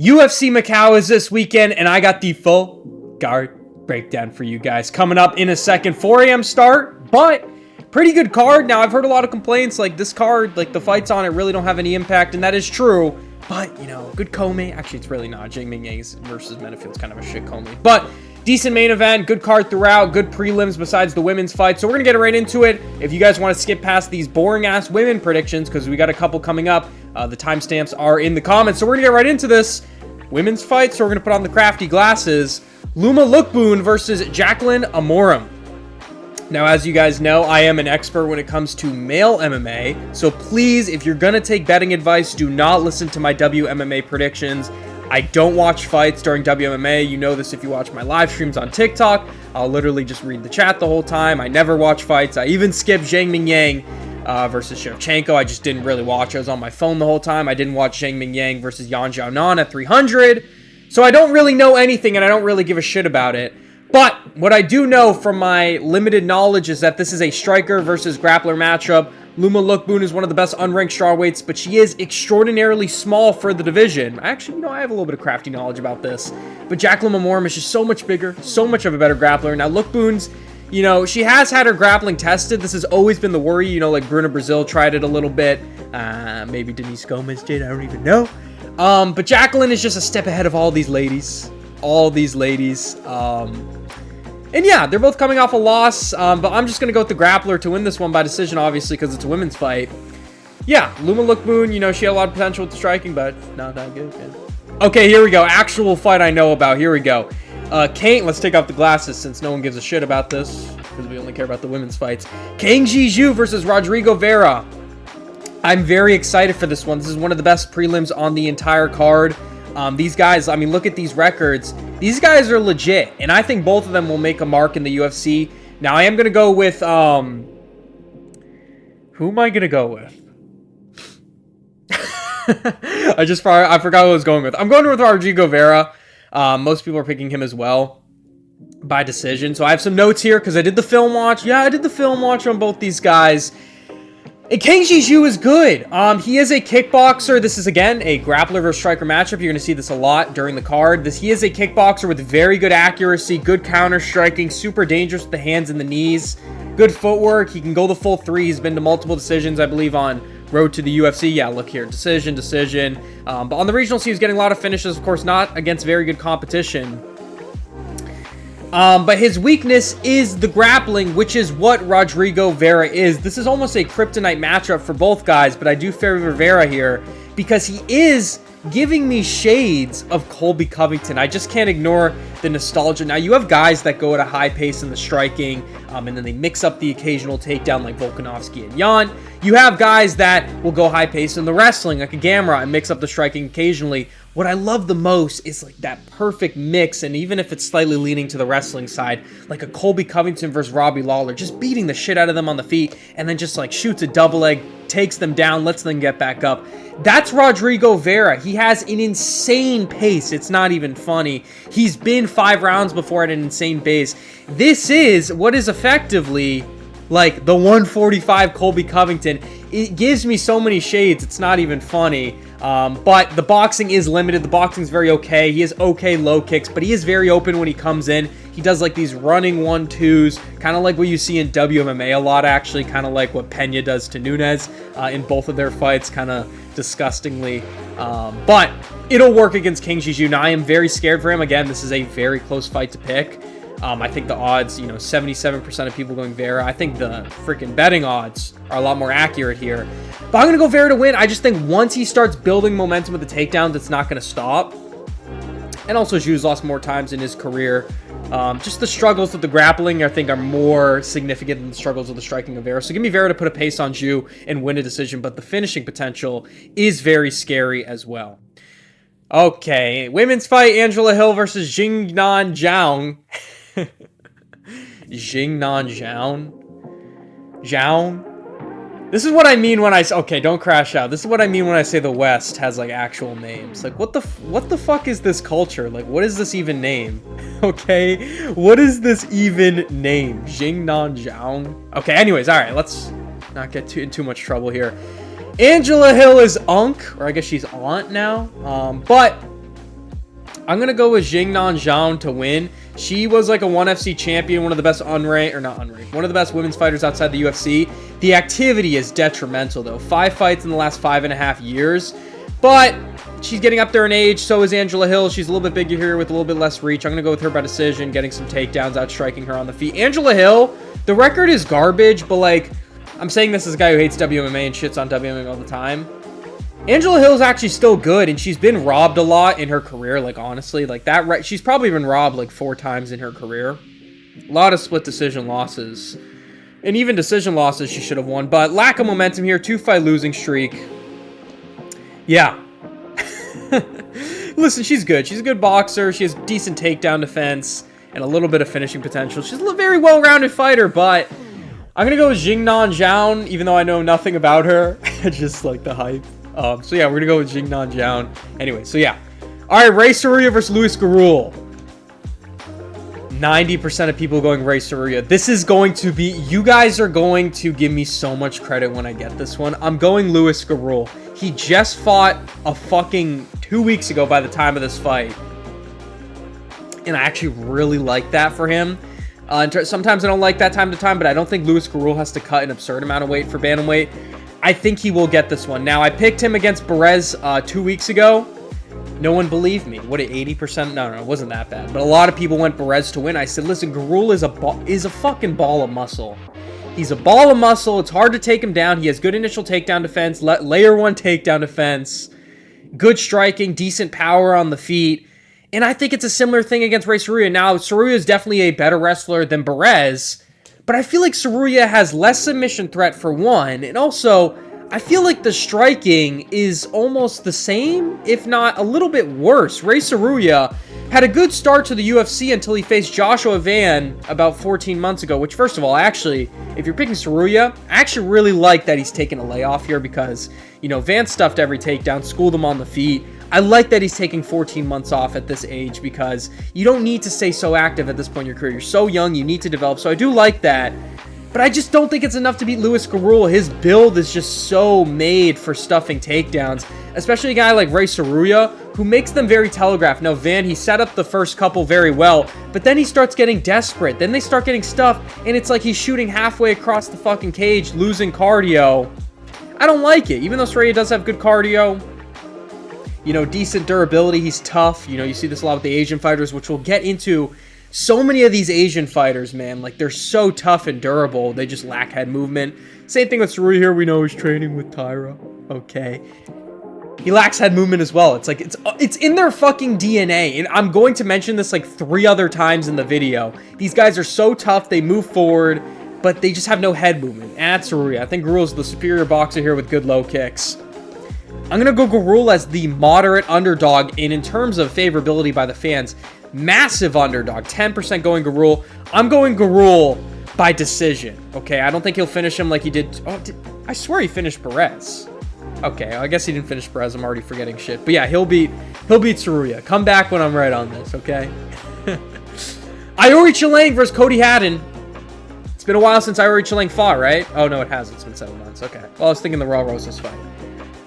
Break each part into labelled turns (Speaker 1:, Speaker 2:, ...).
Speaker 1: UFC Macau is this weekend, and I got the full guard breakdown for you guys coming up in a second. 4 a.m. start, but pretty good card. Now, I've heard a lot of complaints, like this card, like the fights on it really don't have any impact, and that is true. But, you know, good co-main. Actually, it's really not. Jing Yang versus Menifield's kind of a shit co-main. But decent main event, good card throughout, good prelims besides the women's fight. So we're going to get right into it. If you guys want to skip past these boring-ass women predictions, because we got a couple coming up, the timestamps are in the comments. So we're going to get right into this women's fight. So we're going to put on the crafty glasses. Luma Lookboon versus Jacqueline Amorim. Now, as you guys know, I am an expert when it comes to male MMA. So please, if you're going to take betting advice, do not listen to my WMMA predictions. I don't watch fights during WMMA. You know this if you watch my live streams on TikTok. I'll literally just read the chat the whole time. I never watch fights. I even skipped Zhang Mingyang versus Shevchenko. I just didn't really watch. I was on my phone the whole time. I didn't watch Zhang Mingyang versus Yan Xiaonan at 300. So I don't really know anything, and I don't really give a shit about it. But what I do know from my limited knowledge is that this is a striker versus grappler matchup. Luma Lookboon is one of the best unranked strawweights, but she is extraordinarily small for the division. Actually, you know, I have a little bit of crafty knowledge about this. But Jacqueline Amorim is just so much bigger, so much of a better grappler. Now, Lookboon's, you know, she has had her grappling tested. This has always been the worry. You know, like Bruna Brazil tried it a little bit. Maybe Denise Gomez did. I don't even know. But Jacqueline is just a step ahead of all these ladies. And yeah, they're both coming off a loss, but I'm just going to go with the grappler to win this one by decision, obviously, because it's a women's fight. Yeah, Luma Lookboon, you know, she had a lot of potential with the striking, but not that good. Yeah. Okay, here we go. Actual fight I know about. Here we go. Kane, let's take off the glasses since no one gives a shit about this, because we only care about the women's fights. Kang Ji-Ju versus Rodrigo Vera. I'm very excited for this one. This is one of the best prelims on the entire card. These guys, I mean, look at these records. These guys are legit, and I think both of them will make a mark in the UFC. Now, I am going to go with, who am I going to go with? I forgot who I was going with. I'm going with Rodrigo Vera. Most people are picking him as well by decision. So I have some notes here because I did the film watch. Yeah, I did the film watch on both these guys. And Kang Ji-Ju is good. He is a kickboxer. This is, again, a grappler versus striker matchup. You're going to see this a lot during the card. He is a kickboxer with very good accuracy, good counter striking, super dangerous with the hands and the knees, good footwork. He can go the full 3. He's been to multiple decisions, I believe, on road to the UFC. Yeah, look here. Decision. But on the regionals, he was getting a lot of finishes. Of course, not against very good competition. But his weakness is the grappling, which is what Rodrigo Vera is. This is almost a kryptonite matchup for both guys, but I do favor Vera here because he is giving me shades of Colby Covington. I just can't ignore the nostalgia. Now, you have guys that go at a high pace in the striking, and then they mix up the occasional takedown like Volkanovski and Yan. You have guys that will go high pace in the wrestling like a Gamera and mix up the striking occasionally. What I love the most is like that perfect mix, and even if it's slightly leaning to the wrestling side, like a Colby Covington versus Robbie Lawler, just beating the shit out of them on the feet, and then just like shoots a double leg, takes them down, lets them get back up. That's Rodrigo Vera. He has an insane pace. It's not even funny. He's been 5 rounds before at an insane pace. This is what is effectively like the 145 Colby Covington. It gives me so many shades. It's not even funny. But the boxing is limited. The boxing's very okay. He has okay low kicks, but he is very open when he comes in. He does like these running 1-2s, kind of like what you see in WMMA a lot, actually, kind of like what Pena does to Nunes in both of their fights, kind of disgustingly. But it'll work against Kang Ji-Ju. Now, I am very scared for him. Again, this is a very close fight to pick. I think the odds, 77% of people going Vera. I think the freaking betting odds are a lot more accurate here. But I'm going to go Vera to win. I just think once he starts building momentum with the takedowns, it's not going to stop. And also, Zhu's lost more times in his career. Just the struggles with the grappling, I think, are more significant than the struggles with the striking of Vera. So give me Vera to put a pace on Zhu and win a decision. But the finishing potential is very scary as well. Okay, women's fight, Angela Hill versus Jingnan Zhang. Jingnan Zhang? This is what I mean when I say, okay, don't crash out. This is what I mean when I say the West has like actual names. Like what the fuck is this culture? Like what is this even name? Okay, what is this even name? Jingnan Zhang? Okay, anyways, all right, let's not get in too much trouble here. Angela Hill is Unk, or I guess she's Aunt now. But I'm going to go with Jingnan Zhao to win. She was like a 1FC champion, one of the best unranked, or not unranked, one of the best women's fighters outside the UFC. The activity is detrimental, though. 5 fights in the last 5.5 years. But she's getting up there in age. So is Angela Hill. She's a little bit bigger here with a little bit less reach. I'm going to go with her by decision, getting some takedowns, outstriking her on the feet. Angela Hill, the record is garbage, but like, I'm saying this as a guy who hates WMMA and shits on WMMA all the time. Angela Hill's actually still good, and she's been robbed a lot in her career, like, honestly. Like, that, she's probably been robbed, like, 4 times in her career. A lot of split decision losses. And even decision losses she should have won. But lack of momentum here, 2-fight losing streak. Yeah. Listen, she's good. She's a good boxer. She has decent takedown defense and a little bit of finishing potential. She's a very well-rounded fighter, but I'm going to go with Jingnan Zhao, even though I know nothing about her. Just, like, the hype. So yeah, we're gonna go with Jingnan Zhao. Anyway, so yeah. Alright, Ray Saruya versus Luis Garul. 90% of people going Ray Saruya. This is going to be... You guys are going to give me so much credit when I get this one. I'm going Luis Garul. He just fought a fucking 2 weeks ago by the time of this fight. And I actually really like that for him. Sometimes I don't like that time to time, but I don't think Luis Garul has to cut an absurd amount of weight for bantamweight. I think he will get this one. Now, I picked him against Perez 2 weeks ago. No one believed me. What, 80%? No, it wasn't that bad. But a lot of people went Perez to win. I said, listen, Garul is a fucking ball of muscle. He's a ball of muscle. It's hard to take him down. He has good initial takedown defense, layer 1 takedown defense, good striking, decent power on the feet. And I think it's a similar thing against Ray Saruya. Now, Saruya is definitely a better wrestler than Perez. But I feel like Saruya has less submission threat for one, and also, I feel like the striking is almost the same, if not a little bit worse. Ray Saruya had a good start to the UFC until he faced Joshua Van about 14 months ago, which, first of all, actually, if you're picking Saruya, I actually really like that he's taking a layoff here because, you know, Van stuffed every takedown, schooled him on the feet. I like that he's taking 14 months off at this age because you don't need to stay so active at this point in your career. You're so young, you need to develop. So I do like that. But I just don't think it's enough to beat Luis Garul. His build is just so made for stuffing takedowns, especially a guy like Ray Saruya, who makes them very telegraphed. Now, Van, he set up the first couple very well, but then he starts getting desperate. Then they start getting stuffed, and it's like he's shooting halfway across the fucking cage, losing cardio. I don't like it. Even though Saruya does have good cardio, you know, decent durability, he's tough. You know, you see this a lot with the Asian fighters, which we'll get into. So many of these Asian fighters, man, like, they're so tough and durable. They just lack head movement. Same thing with Saruya here. We know he's training with Tyra. Okay. He lacks head movement as well. It's like, it's in their fucking DNA. And I'm going to mention this like 3 other times in the video. These guys are so tough. They move forward, but they just have no head movement. And Saruya. I think Garul's the superior boxer here with good low kicks. I'm going to go Garul as the moderate underdog, and in terms of favorability by the fans, massive underdog. 10% going Garul. I'm going Garul by decision. Okay, I don't think he'll finish him like he did. Oh, I swear he finished Perez. Okay, I guess he didn't finish Perez. I'm already forgetting shit. But yeah, he'll beat Saruya. Come back when I'm right on this, okay? Iori Chilang versus Cody Haddon. It's been a while since Iori Chilang fought, right? Oh, no, it hasn't. It's been 7 months. Okay. Well, I was thinking the Raw Rosas fight.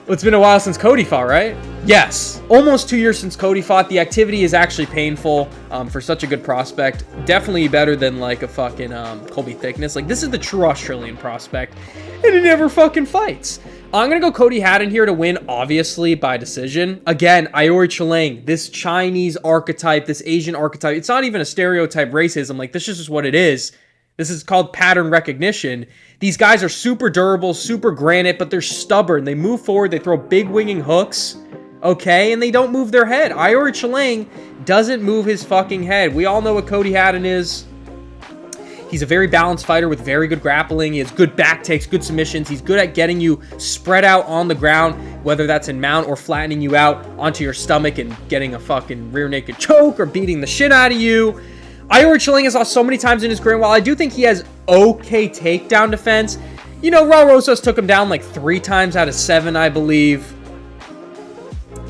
Speaker 1: Well, it's been a while since Cody fought, right? Yes. Almost 2 years since Cody fought. The activity is actually painful for such a good prospect. Definitely better than, like, a fucking Colby Thickness. Like, this is the true Australian prospect. And he never fucking fights. I'm going to go Cody Haddon here to win, obviously, by decision. Again, Iori Chilang, this Chinese archetype, this Asian archetype. It's not even a stereotype racism. Like, this is just what it is. This is called pattern recognition. These guys are super durable, super granite, but they're stubborn. They move forward. They throw big winging hooks, okay? And they don't move their head. Iori Chilang doesn't move his fucking head. We all know what Cody Haddon is. He's a very balanced fighter with very good grappling. He has good back takes, good submissions. He's good at getting you spread out on the ground, whether that's in mount or flattening you out onto your stomach and getting a fucking rear naked choke or beating the shit out of you. Iori Chilang has lost so many times in his career. While I do think he has okay takedown defense, you know, Raul Rosas took him down like 3 times out of 7, I believe.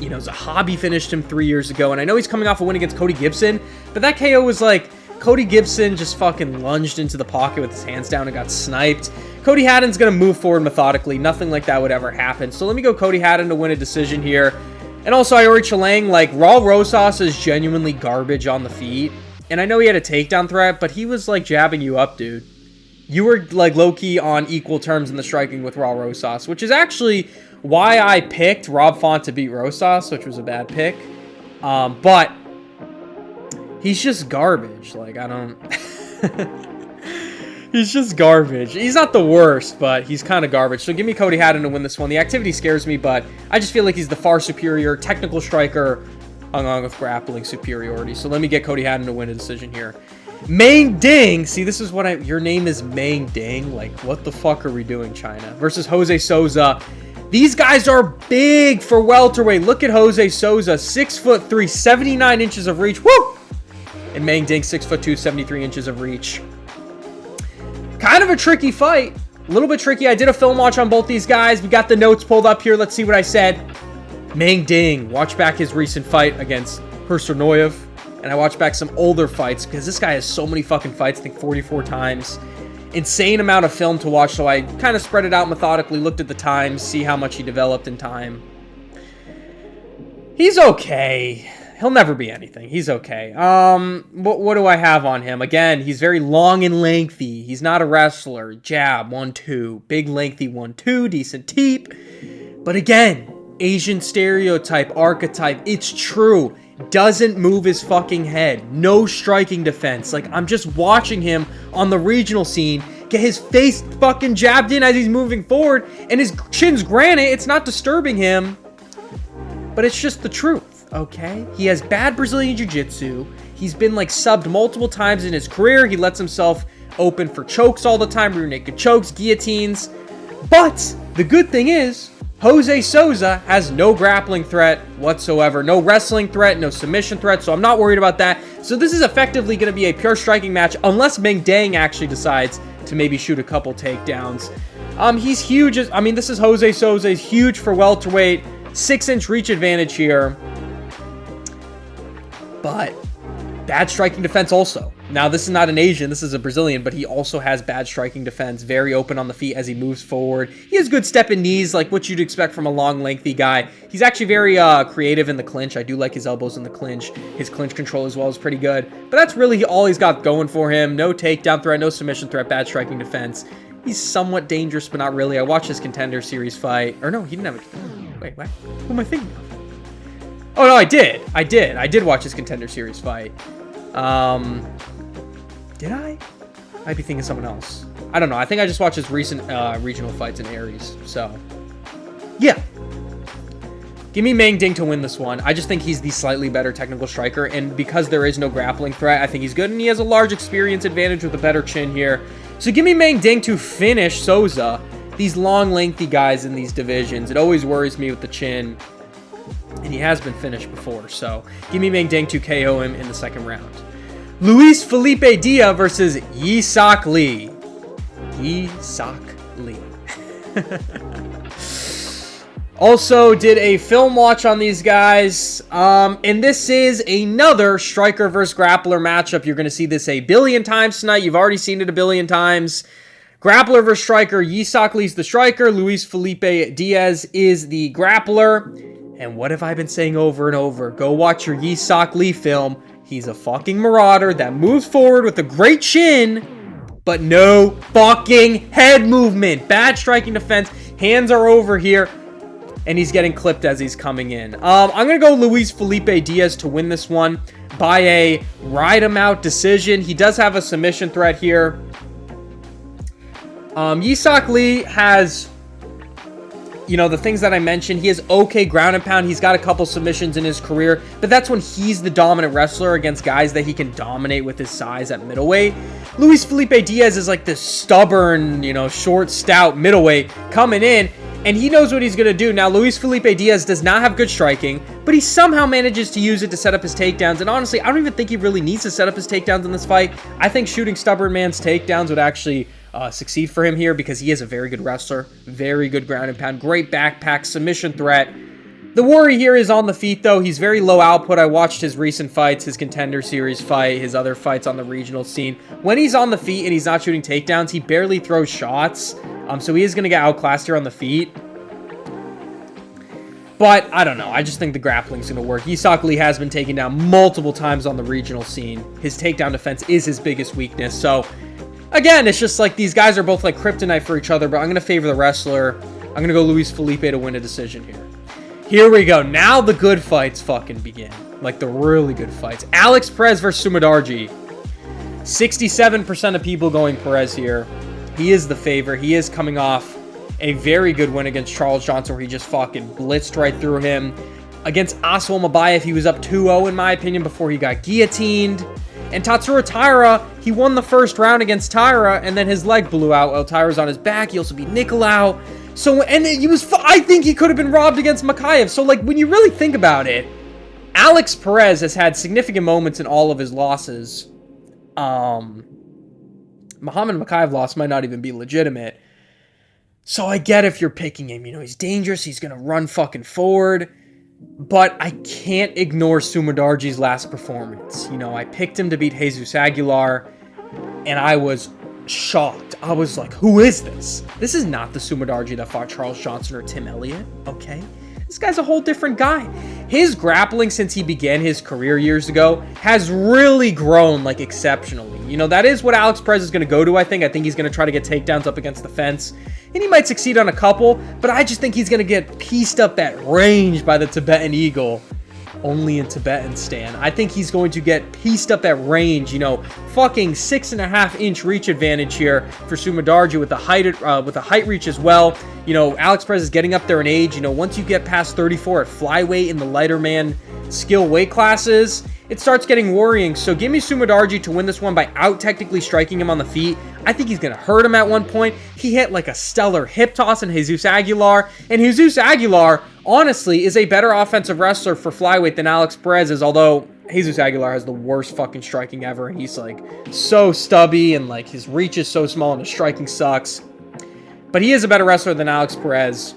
Speaker 1: You know, Zahabi finished him 3 years ago, and I know he's coming off a win against Cody Gibson, but that KO was like, Cody Gibson just fucking lunged into the pocket with his hands down and got sniped. Cody Haddon's going to move forward methodically. Nothing like that would ever happen. So let me go Cody Haddon to win a decision here. And also, Iori Chilang, like, Raul Rosas is genuinely garbage on the feet. And I know he had a takedown threat, but he was, like, jabbing you up, dude. You were, like, low-key on equal terms in the striking with Raul Rosas, which is actually why I picked Rob Font to beat Rosas, which was a bad pick. But he's just garbage. Like, I don't... He's just garbage. He's not the worst, but he's kind of garbage. So give me Cody Haddon to win this one. The activity scares me, but I just feel like he's the far superior technical striker along with grappling superiority. So let me get Cody Haddon to win a decision here. Meng Ding. See, this is what your name is Meng Ding. Like, what the fuck are we doing, China? Versus Jose Souza. These guys are big for welterweight. Look at Jose Souza, 6'3", 79 inches of reach. Woo! And Meng Ding, 6'2", 73 inches of reach. Kind of a tricky fight. A little bit tricky. I did a film watch on both these guys. We got the notes pulled up here. Let's see what I said. Meng Ding. Watch back his recent fight against Hursunoyev. And I watched back some older fights because this guy has so many fucking fights. I think 44 times. Insane amount of film to watch. So I kind of spread it out methodically. Looked at the times. See how much he developed in time. He's okay. He'll never be anything. He's okay. What do I have on him? Again, he's very long and lengthy. He's not a wrestler. Jab, 1-2. Big, lengthy 1-2. Decent teep. But again, Asian stereotype, archetype. It's true. Doesn't move his fucking head. No striking defense. Like, I'm just watching him on the regional scene get his face fucking jabbed in as he's moving forward. And his chin's granite. It's not disturbing him. But it's just the truth. Okay, he has bad Brazilian Jiu-Jitsu. He's been like subbed multiple times in his career. He lets himself open for chokes all the time, rear naked chokes, guillotines. But the good thing is, Jose Souza has no grappling threat whatsoever. No wrestling threat, no submission threat, so I'm not worried about that. So this is effectively going to be a pure striking match, unless Meng Dang actually decides to maybe shoot a couple takedowns. He's huge. I mean, this is Jose Souza. He's huge for welterweight. 6-inch reach advantage here. But bad striking defense also. Now, this is not an Asian. This is a Brazilian, but he also has bad striking defense. Very open on the feet as he moves forward. He has good step and knees, like what you'd expect from a long, lengthy guy. He's actually very creative in the clinch. I do like his elbows in the clinch. His clinch control as well is pretty good. But that's really all he's got going for him. No takedown threat, no submission threat, bad striking defense. He's somewhat dangerous, but not really. I watched his Contender Series fight. Or no, he didn't have a... Wait, what? Who am I thinking of? Oh, no, I did watch his Contender Series fight. Did I? Might be thinking of someone else. I don't know. I think I just watched his recent regional fights in Aries. So, yeah. Give me Meng Ding to win this one. I just think he's the slightly better technical striker. And because there is no grappling threat, I think he's good. And he has a large experience advantage with a better chin here. So give me Meng Ding to finish Souza. These long, lengthy guys in these divisions. It always worries me with the chin. And he has been finished before, so give me Meng Ding to KO him in the second round. Luis Felipe Dia versus Yi-Sok Lee. Yi-Sok Lee. Also did a film watch on these guys. And this is another striker versus grappler matchup. You're going to see this a billion times tonight. You've already seen it a billion times. Grappler versus striker. Yi-Sok Lee's the striker. Luis Felipe Diaz is the grappler. And what have I been saying over and over? Go watch your Yi-Sok Lee film. He's a fucking marauder that moves forward with a great chin, but no fucking head movement. Bad striking defense. Hands are over here, and he's getting clipped as he's coming in. I'm going to go Luis Felipe Diaz to win this one by a ride him out decision. He does have a submission threat here. Yi-Sok Lee has... You know, the things that I mentioned, he has okay ground and pound. He's got a couple submissions in his career, but that's when he's the dominant wrestler against guys that he can dominate with his size at middleweight. Luis Felipe Diaz is like this stubborn, you know, short, stout middleweight coming in, and he knows what he's going to do. Now, Luis Felipe Diaz does not have good striking, but he somehow manages to use it to set up his takedowns, and honestly, I don't even think he really needs to set up his takedowns in this fight. I think shooting stubborn man's takedowns would actually... succeed for him here because he is a very good wrestler, very good ground and pound, great backpack, submission threat. The worry here is on the feet, though. He's very low output. I watched his recent fights, his Contender Series fight, his other fights on the regional scene. When he's on the feet and he's not shooting takedowns, he barely throws shots. So he is going to get outclassed here on the feet. But I don't know. I just think the grappling's going to work. Isak Lee has been taken down multiple times on the regional scene. His takedown defense is his biggest weakness. So, again, it's just like these guys are both like kryptonite for each other, but I'm going to favor the wrestler. I'm going to go Luis Felipe to win a decision here. Here we go. Now the good fights fucking begin. Like the really good fights. Alex Perez versus Sumidarji. 67% of people going Perez here. He is the favor. He is coming off a very good win against Charles Johnson where he just fucking blitzed right through him. Against Asawa Mabayev, he was up 2-0 in my opinion before he got guillotined. And Tatsuro Taira, he won the first round against Taira and then his leg blew out while Taira's on his back. He also beat Nicolau. So, and he was, I think he could have been robbed against Makayev. So, like, when you really think about it, Alex Perez has had significant moments in all of his losses. Muhammad Makayev loss might not even be legitimate. So I get if you're picking him, you know, he's dangerous, he's going to run fucking forward, but I can't ignore Sumidarji's last performance. You know, I picked him to beat Jesus Aguilar, and I was shocked. I was like, who is this? This is not the Sumidarji that fought Charles Johnson or Tim Elliott, okay? This guy's a whole different guy. His grappling since he began his career years ago has really grown, like, exceptionally. You know, that is what Alex Perez is going to go to, I think. I think he's going to try to get takedowns up against the fence. And he might succeed on a couple, but I just think he's going to get pieced up at range by the Tibetan Eagle. Only in Tibetan I think he's going to get pieced up at range, you know, fucking 6.5-inch reach advantage here for Sumidarji with a height reach as well. You know, Alex Perez is getting up there in age. You know, once you get past 34 at flyweight in the lighter man skill weight classes, it starts getting worrying. So give me Sumidarji to win this one by out-technically striking him on the feet. I think he's going to hurt him at one point. He hit like a stellar hip toss in Jesus Aguilar. And Jesus Aguilar, honestly, is a better offensive wrestler for flyweight than Alex Perez is. Although Jesus Aguilar has the worst fucking striking ever. And he's like so stubby and like his reach is so small and his striking sucks. But he is a better wrestler than Alex Perez.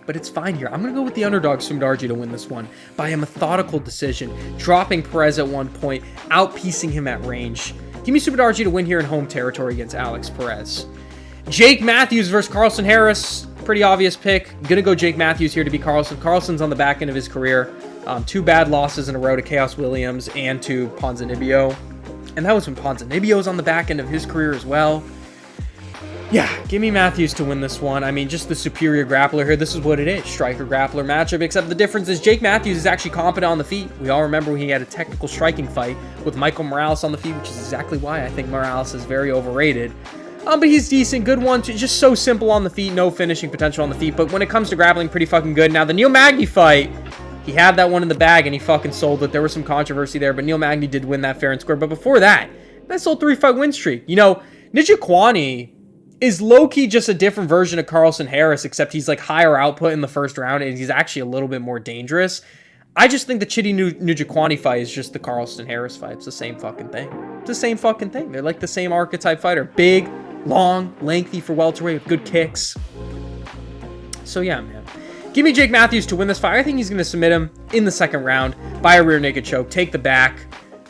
Speaker 1: But it's fine here. I'm going to go with the underdog Sumidarji to win this one by a methodical decision, dropping Perez at one point, out-piecing him at range. Give me Sumidarji to win here in home territory against Alex Perez. Jake Matthews versus Carlson Harris. Pretty obvious pick. Going to go Jake Matthews here to beat Carlson. Carlson's on the back end of his career. 2 bad losses in a row to Chaos Williams and to Ponzinibbio. And that was when Ponzinibbio was on the back end of his career as well. Yeah, give me Matthews to win this one. I mean, just the superior grappler here. This is what it is. Striker-grappler matchup, except the difference is Jake Matthews is actually competent on the feet. We all remember when he had a technical striking fight with Michael Morales on the feet, which is exactly why I think Morales is very overrated. But he's decent. Good one. Just so simple on the feet. No finishing potential on the feet. But when it comes to grappling, pretty fucking good. Now, the Neil Magny fight, he had that one in the bag and he fucking sold it. There was some controversy there, but Neil Magny did win that fair and square. But before that, nice little 3-fight win streak. You know, Nijhakwani is low-key just a different version of Carlson Harris, except he's like higher output in the first round and he's actually a little bit more dangerous. I just think the Chidi Nijhakwani fight is just the Carlson Harris fight. It's the same fucking thing. It's the same fucking thing. They're like the same archetype fighter. Big, long, lengthy for welterweight with good kicks. So yeah, man. Give me Jake Matthews to win this fight. I think he's going to submit him in the second round by a rear naked choke, take the back,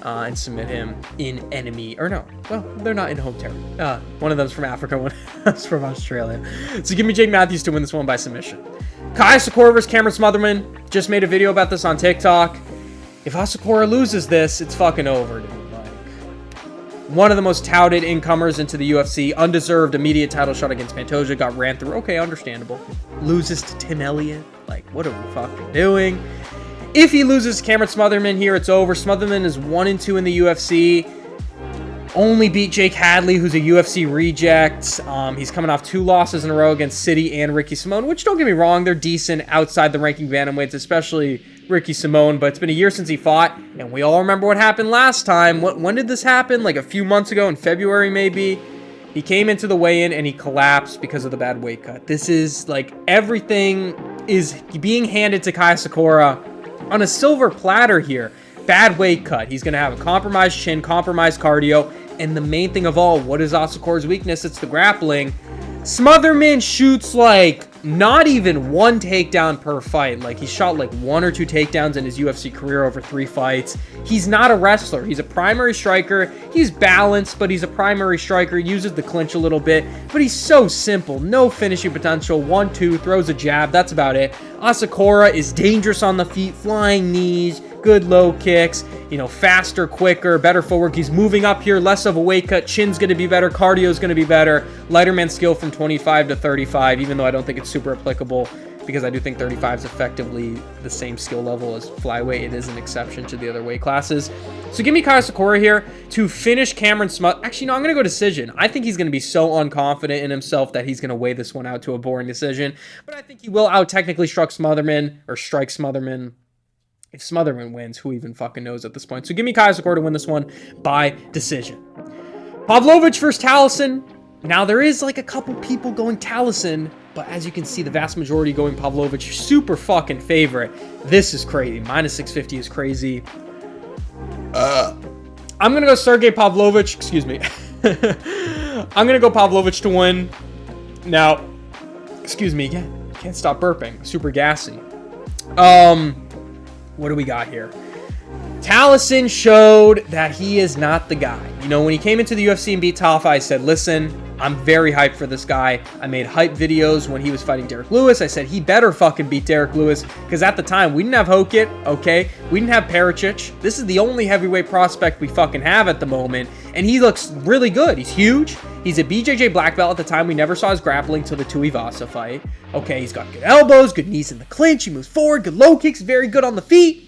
Speaker 1: and submit him in enemy, or no, well, they're not in home territory. One of them's from Africa, one is from Australia. So give me Jake Matthews to win this one by submission. Kai Sakura versus Cameron Smotherman. Just made a video about this on TikTok. If Asakura loses this, it's fucking over, dude. Like, one of the most touted incomers into the UFC, undeserved immediate title shot against Pantoja, got ran through. Okay, understandable. Loses to Tim Elliott. Like, what are we fucking doing? If he loses Cameron Smotherman here, it's over. Smotherman is 1-2 in the UFC. Only beat Jake Hadley, who's a UFC reject. He's coming off 2 losses in a row against City and Ricky Simone, which, don't get me wrong, they're decent outside the ranking bantamweights, especially Ricky Simone, but it's been a year since he fought, and we all remember what happened last time. When did this happen? Like a few months ago, in February maybe? He came into the weigh-in and he collapsed because of the bad weight cut. This is, like, everything is being handed to Kai Sakura on a silver platter here. Bad weight cut. He's going to have a compromised chin, compromised cardio, and the main thing of all, what is Asakura's weakness? It's the grappling. Smotherman shoots like not even one takedown per fight. Like, he shot like 1 or 2 takedowns in his UFC career over 3 fights. He's not a wrestler. He's a primary striker. He's balanced, but he's a primary striker. He uses the clinch a little bit, but he's so simple. No finishing potential. 1-2, throws a jab. That's about it. Asakura is dangerous on the feet, flying knees, good low kicks, you know, faster, quicker, better footwork. He's moving up here, less of a weight cut. Chin's going to be better. Cardio's going to be better. Lighter man skill from 25 to 35, even though I don't think it's super applicable, because I do think 35 is effectively the same skill level as flyweight. It is an exception to the other weight classes. So give me Kyle Sakura here to finish Cameron Smith. Actually, no, I'm going to go decision. I think he's going to be so unconfident in himself that he's going to weigh this one out to a boring decision. But I think he will out technically strike Smotherman. If Smotherman wins, who even fucking knows at this point? So give me Kyle Sakura to win this one by decision. Pavlovich versus Taliesin. Now, there is like a couple people going Taliesin, but as you can see, the vast majority going Pavlovich. Super fucking favorite. This is crazy. Minus 650 is crazy. I'm going to go Sergey Pavlovich. Excuse me. I'm going to go Pavlovich to win. Now, excuse me again. Can't stop burping. Super gassy. What do we got here? Taliesin showed that he is not the guy. You know, when he came into the UFC and beat Tafa, I said, listen, I'm very hyped for this guy. I made hype videos when he was fighting Derek Lewis. I said he better fucking beat Derek Lewis, because at the time, we didn't have Hokit, okay? We didn't have Pericic. This is the only heavyweight prospect we fucking have at the moment, and he looks really good. He's huge. He's a BJJ black belt at the time. We never saw his grappling till the Tuivasa fight. Okay, he's got good elbows, good knees in the clinch. He moves forward, good low kicks, very good on the feet.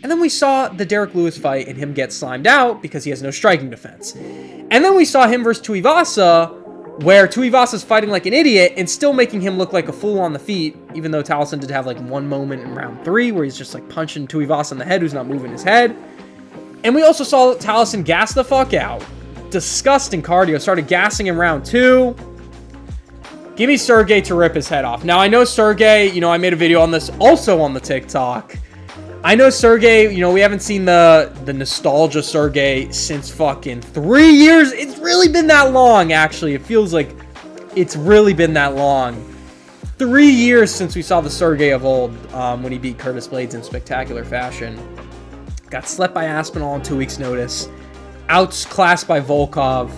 Speaker 1: And then we saw the Derek Lewis fight and him get slimed out because he has no striking defense. And then we saw him versus Tuivasa, where Tuivasa's fighting like an idiot and still making him look like a fool on the feet, even though Taliesin did have like one moment in round 3 where he's just like punching Tuivasa in the head who's not moving his head. And we also saw Taliesin gas the fuck out. Disgusting cardio. Started gassing in round 2. Give me Sergey to rip his head off. Now, I know Sergey, you know, I made a video on this also on the TikTok. I know Sergey, you know, we haven't seen the nostalgia Sergey since fucking 3 years. It's really been that long, actually. It feels like it's really been that long. 3 years since we saw the Sergey of old, when he beat Curtis Blades in spectacular fashion. Got slept by Aspinall on 2 weeks' notice. Outclassed by Volkov.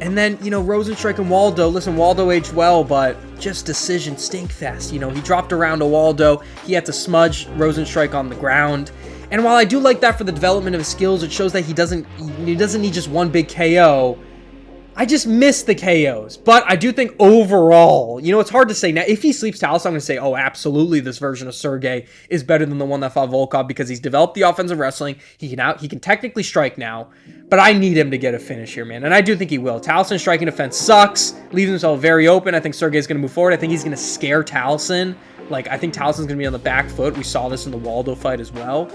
Speaker 1: And then, you know, Rosenstrike and Waldo. Listen, Waldo aged well, but just decision stinkfest. You know, he dropped around to Waldo. He had to smudge Rosenstrike on the ground. And while I do like that for the development of his skills, it shows that he doesn't need just one big KO. I just miss the KOs. But I do think overall, you know, it's hard to say. Now, if he sleeps Taliesin, I'm going to say, oh, absolutely, this version of Sergey is better than the one that fought Volkov because he's developed the offensive wrestling. He can technically strike now. But I need him to get a finish here, man. And I do think he will. Talison's striking defense sucks. Leaves himself very open. I think Sergey's going to move forward. I think he's going to scare Taliesin. Like, I think Talison's going to be on the back foot. We saw this in the Waldo fight as well.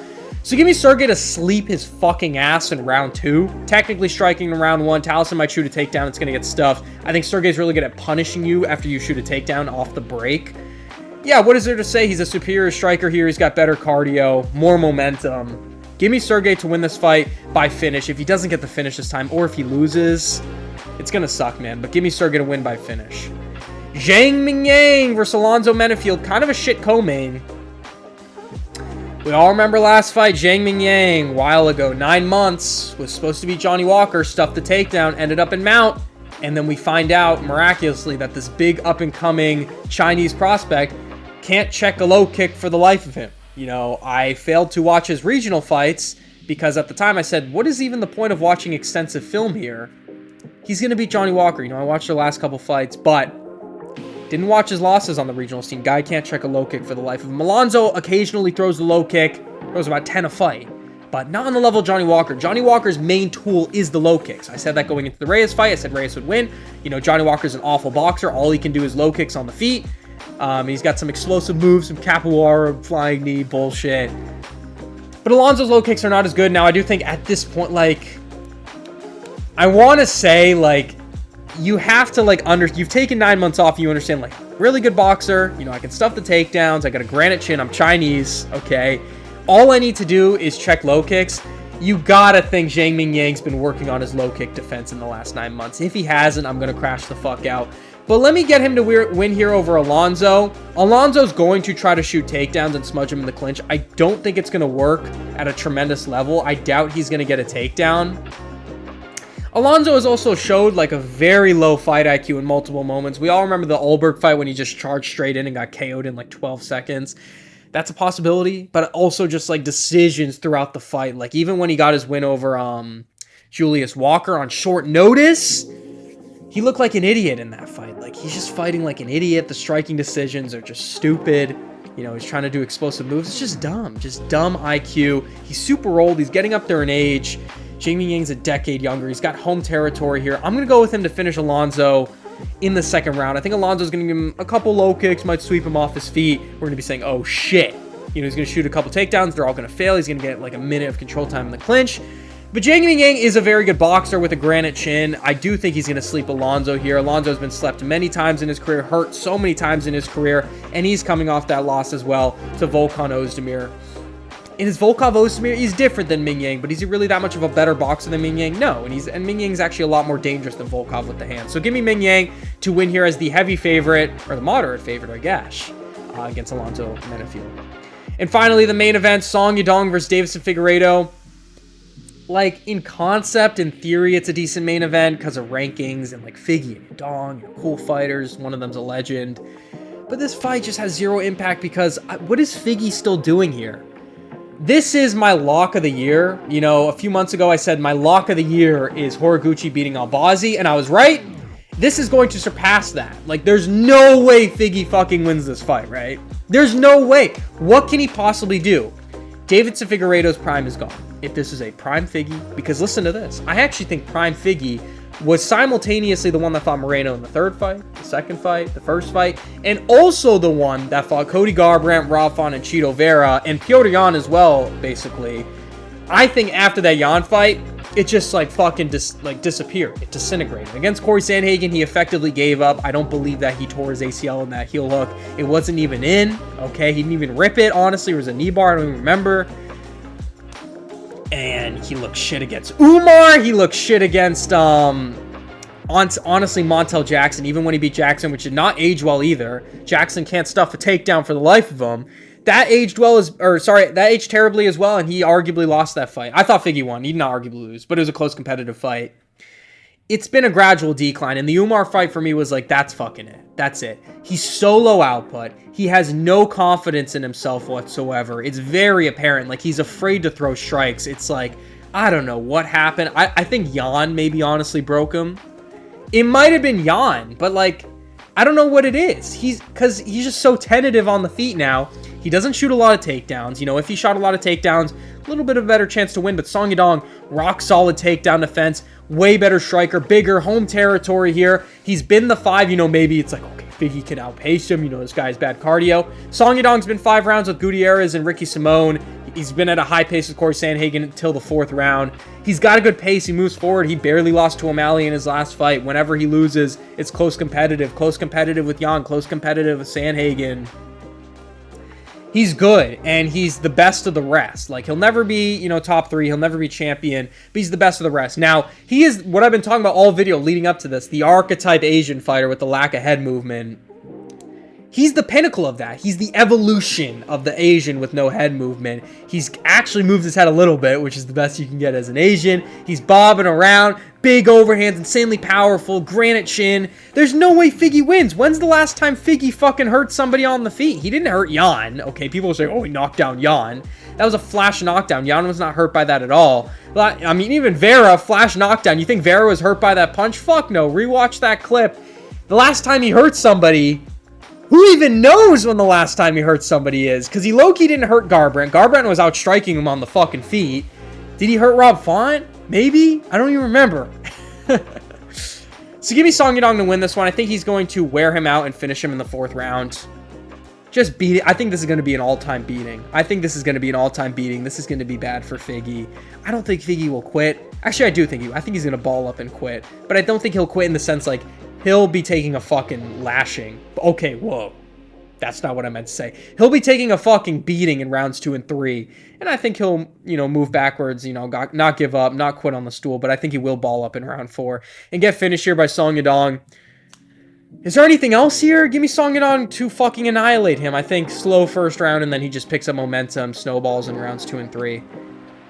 Speaker 1: So give me Sergey to sleep his fucking ass in round 2. Technically striking in round 1. Taliesin might shoot a takedown. It's going to get stuffed. I think Sergey's really good at punishing you after you shoot a takedown off the break. Yeah, what is there to say? He's a superior striker here. He's got better cardio, more momentum. Give me Sergey to win this fight by finish. If he doesn't get the finish this time, or if he loses, it's going to suck, man. But give me Sergey to win by finish. Zhang Mingyang versus Alonzo Menafield. Kind of a shit co-main. We all remember last fight, Zhang Mingyang, a while ago, 9 months, was supposed to be Johnny Walker, stuffed the takedown, ended up in mount, and then we find out, miraculously, that this big up-and-coming Chinese prospect can't check a low kick for the life of him. You know, I failed to watch his regional fights, because at the time I said, what is even the point of watching extensive film here? He's going to beat Johnny Walker. You know, I watched the last couple fights, but didn't watch his losses on the regional scene. Guy can't check a low kick for the life of him. Alonzo occasionally throws the low kick. Throws about 10 a fight. But not on the level of Johnny Walker. Johnny Walker's main tool is the low kicks. I said that going into the Reyes fight. I said Reyes would win. You know, Johnny Walker's an awful boxer. All he can do is low kicks on the feet. He's got some explosive moves, some capoeira, flying knee, bullshit. But Alonzo's low kicks are not as good. Now, I do think at this point, like, I want to say, like, you have to, like, you've taken 9 months off, and you understand, like, really good boxer, you know, I can stuff the takedowns, I got a granite chin, I'm Chinese, okay? All I need to do is check low kicks. You gotta think Zhang Mingyang's been working on his low kick defense in the last 9 months. If he hasn't, I'm gonna crash the fuck out. But let me get him to win here over Alonzo. Alonzo's going to try to shoot takedowns and smudge him in the clinch. I don't think it's going to work at a tremendous level. I doubt he's going to get a takedown. Alonzo has also showed like a very low fight IQ in multiple moments. We all remember the Ulberg fight when he just charged straight in and got KO'd in like 12 seconds. That's a possibility, but also just like decisions throughout the fight. Like even when he got his win over Julius Walker on short notice, he looked like an idiot in that fight. Like he's just fighting like an idiot. The striking decisions are just stupid. You know, he's trying to do explosive moves. It's just dumb IQ. He's super old. He's getting up there in age. Jamie Yang's a decade younger. He's got home territory here. I'm going to go with him to finish Alonzo in the second round. I think Alonzo's going to give him a couple low kicks, might sweep him off his feet. We're going to be saying, oh shit. You know, he's going to shoot a couple takedowns. They're all going to fail. He's going to get like a minute of control time in the clinch. But Jamie Yang is a very good boxer with a granite chin. I do think he's going to sleep Alonzo here. Alonzo's been slept many times in his career, hurt so many times in his career, and he's coming off that loss as well to Volkan Ozdemir. And is Volkov Ozdemir, he's different than Ming Yang, but is he really that much of a better boxer than Ming Yang? No, and Ming Yang's actually a lot more dangerous than Volkov with the hands. So give me Ming Yang to win here as the heavy favorite, or the moderate favorite, I guess, against Alonzo Menifee. And finally, the main event, Song Yadong versus Deiveson Figueiredo. Like, in concept, in theory, it's a decent main event because of rankings and, like, Figgy and Yadong, you know, cool fighters. One of them's a legend. But this fight just has zero impact because what is Figgy still doing here? This is my lock of the year. You know, a few months ago, I said my lock of the year is Horiguchi beating Albazi, and I was right. This is going to surpass that. Like, there's no way Figgy fucking wins this fight, right? There's no way. What can he possibly do? Deiveson Figueiredo's prime is gone. If this is a prime Figgy, because listen to this. I actually think prime Figgy was simultaneously the one that fought Moreno in the third fight, the second fight, the first fight, and also the one that fought Cody Garbrandt, Rob Font, and Chito Vera, and Piotr Jan as well, basically. I think after that Jan fight, it just like fucking disappeared. It disintegrated. Against Corey Sandhagen, he effectively gave up. I don't believe that he tore his ACL in that heel hook. It wasn't even in, okay? He didn't even rip it, honestly. It was a knee bar, I don't even remember. And he looked shit against Umar. He looked shit against, honestly, Montel Jackson, even when he beat Jackson, which did not age well either. Jackson can't stuff a takedown for the life of him. That aged that aged terribly as well, and he arguably lost that fight. I thought Figgy won. He did not arguably lose, but it was a close competitive fight. It's been a gradual decline, and the Umar fight for me was like, that's fucking it. That's it. He's so low output. He has no confidence in himself whatsoever. It's very apparent. Like, he's afraid to throw strikes. It's like, I don't know what happened. I think Jan maybe honestly broke him. It might have been Jan, but like, I don't know what it is. Because he's just so tentative on the feet now. He doesn't shoot a lot of takedowns. You know, if he shot a lot of takedowns, a little bit of a better chance to win. But Song Yadong, rock solid takedown defense. Way better striker. Bigger home territory here. He's been the 5. You know, maybe it's like, okay, Figgy can outpace him. You know, this guy's bad cardio. Song Yadong's been 5 rounds with Gutierrez and Ricky Simone. He's been at a high pace with Corey Sandhagen until the 4th round. He's got a good pace. He moves forward. He barely lost to O'Malley in his last fight. Whenever he loses, it's close competitive. Close competitive with Jan. Close competitive with Sandhagen. He's good, and he's the best of the rest. Like, he'll never be, you know, top 3. He'll never be champion, but he's the best of the rest. Now, he is, what I've been talking about all video leading up to this, the archetype Asian fighter with the lack of head movement. He's the pinnacle of that. He's the evolution of the Asian with no head movement. He's actually moved his head a little bit, which is the best you can get as an Asian. He's bobbing around, big overhands, insanely powerful, granite chin. There's no way Figgy wins. When's the last time Figgy fucking hurt somebody on the feet? He didn't hurt Jan. Okay, people will say, oh, he knocked down Jan. That was a flash knockdown. Jan was not hurt by that at all. I mean, even Vera, flash knockdown. You think Vera was hurt by that punch? Fuck no. Rewatch that clip. The last time he hurt somebody... Who even knows when the last time he hurt somebody is? Because he low-key didn't hurt Garbrandt. Garbrandt was out striking him on the fucking feet. Did he hurt Rob Font? Maybe? I don't even remember. So give me Song Yadong to win this one. I think he's going to wear him out and finish him in the 4th round. Just beat it. I think this is going to be an all-time beating. This is going to be bad for Figgy. I don't think Figgy will quit. Actually, I do think I think he's going to ball up and quit. But I don't think he'll quit in the sense like, he'll be taking a fucking lashing. Okay, whoa. That's not what I meant to say. He'll be taking a fucking beating in rounds 2 and 3. And I think he'll, you know, move backwards, you know, not give up, not quit on the stool. But I think he will ball up in round 4 and get finished here by Song Yadong. Is there anything else here? Give me Song Yadong to fucking annihilate him. I think slow first round, and then he just picks up momentum, snowballs in rounds 2 and 3.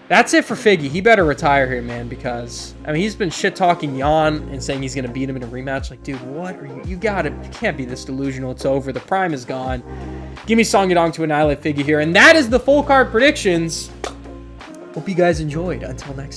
Speaker 1: That's it for Figgy. He better retire here, man, because, I mean, he's been shit-talking Jan and saying he's going to beat him in a rematch. Like, dude, what are you? You can't be this delusional. It's over. The prime is gone. Give me Song Yadong to annihilate Figgy here. And that is the full card predictions. Hope you guys enjoyed. Until next time.